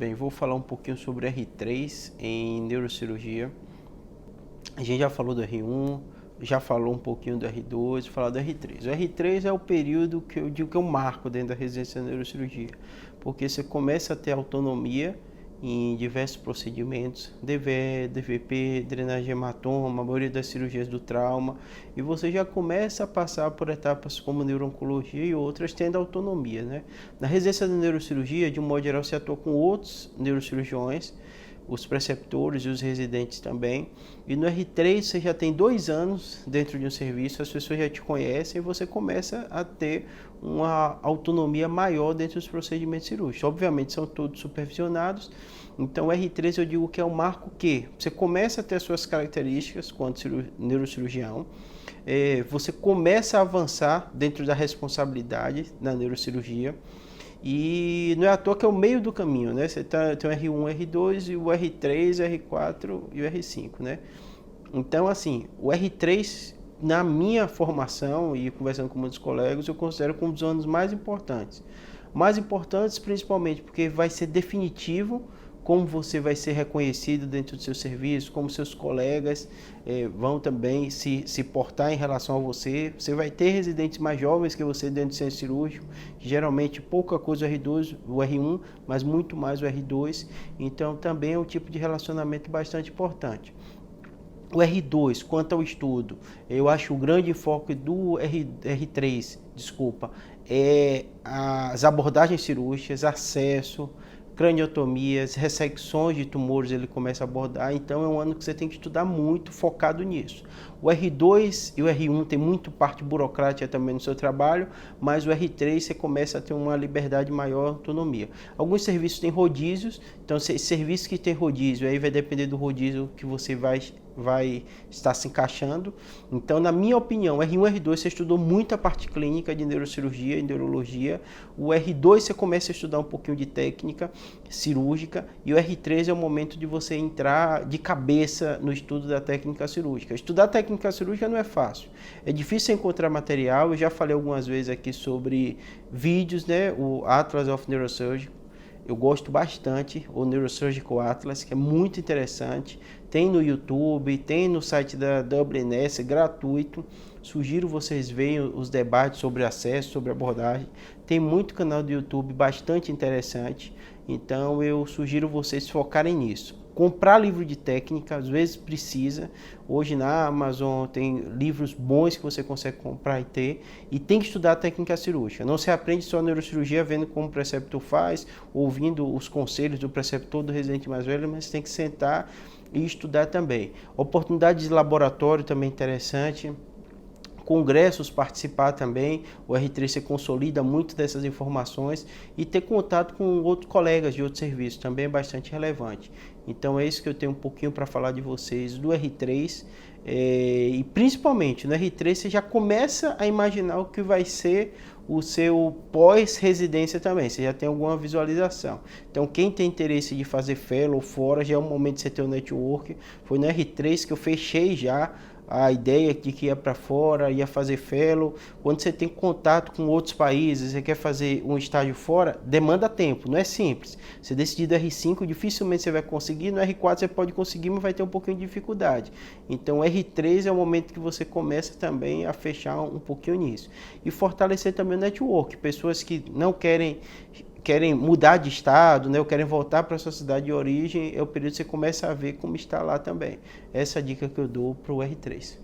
Bem, vou falar um pouquinho sobre R3 em neurocirurgia. A gente já falou do R1, já falou um pouquinho do R2, vou falar do R3. O R3 é o período que eu digo que é um marco dentro da residência de neurocirurgia, porque você começa a ter autonomia em diversos procedimentos, DVE, DVP, drenagem hematoma, a maioria das cirurgias do trauma, e você já começa a passar por etapas como neuro-oncologia e outras tendo autonomia, né? Na residência de neurocirurgia, de um modo geral, você atua com outros neurocirurgiões, os preceptores e os residentes também. E no R3 você já tem 2 anos dentro de um serviço, as pessoas já te conhecem e você começa a ter uma autonomia maior dentro dos procedimentos cirúrgicos. Obviamente são todos supervisionados, então o R3 eu digo que é o marco que você começa a ter as suas características quanto neurocirurgião, você começa a avançar dentro da responsabilidade na neurocirurgia. E não é à toa que é o meio do caminho, né? Você tem o R1, o R2 e o R3, o R4 e o R5, né? Então, assim, o R3, na minha formação e conversando com muitos colegas, eu considero como um dos anos mais importantes. Mais importantes principalmente porque vai ser definitivo como você vai ser reconhecido dentro do seu serviço, como seus colegas vão também se portar em relação a você. Você vai ter residentes mais jovens que você dentro do centro cirúrgico, geralmente pouca coisa o R2, o R1, mas muito mais o R2. Então também é um tipo de relacionamento bastante importante. O R2, quanto ao estudo, eu acho o grande foco do R3, é as abordagens cirúrgicas, acesso, craniotomias, ressecções de tumores ele começa a abordar, então é um ano que você tem que estudar muito, focado nisso. O R2 e o R1 tem muito parte burocrática também no seu trabalho, mas o R3 você começa a ter uma liberdade maior, autonomia. Alguns serviços têm rodízios, então serviço que tem rodízio, aí vai depender do rodízio que você vai estar se encaixando. Então, na minha opinião, R1 e R2 você estudou muita parte clínica de neurocirurgia e neurologia. O R2 você começa a estudar um pouquinho de técnica cirúrgica e o R3 é o momento de você entrar de cabeça no estudo da técnica cirúrgica. Estudar técnica cirúrgica não é fácil. É difícil encontrar material. Eu já falei algumas vezes aqui sobre vídeos, né? O Atlas of Neurosurgery. Eu gosto bastante, o Neurosurgical Atlas, que é muito interessante. Tem no YouTube, tem no site da WNS, gratuito. Sugiro vocês vejam os debates sobre acesso, sobre abordagem. Tem muito canal do YouTube bastante interessante. Então eu sugiro vocês focarem nisso. Comprar livro de técnica, às vezes precisa. Hoje na Amazon tem livros bons que você consegue comprar e ter. E tem que estudar a técnica cirúrgica. Não se aprende só a neurocirurgia vendo como o preceptor faz, ouvindo os conselhos do preceptor do residente mais velho, mas tem que sentar e estudar também. Oportunidade de laboratório também interessante. Congressos, participar também, o R3 se consolida muito dessas informações e ter contato com outros colegas de outros serviços também é bastante relevante. Então é isso que eu tenho um pouquinho para falar de vocês do R3 e principalmente no R3 você já começa a imaginar o que vai ser o seu pós-residência também, você já tem alguma visualização. Então quem tem interesse de fazer fellow fora, já é o momento de você ter o network. Foi no R3 que eu fechei já a ideia de que ia para fora, ia fazer fellow. Quando você tem contato com outros países, você quer fazer um estágio fora, demanda tempo, não é simples. Você decidir do R5, dificilmente você vai conseguir, no R4 você pode conseguir, mas vai ter um pouquinho de dificuldade. Então o R3 é o momento que você começa também a fechar um pouquinho nisso. E fortalecer também o network, pessoas que não querem mudar de estado, né, ou querem voltar para a sua cidade de origem, é o período que você começa a ver como está lá também. Essa é a dica que eu dou para o R3.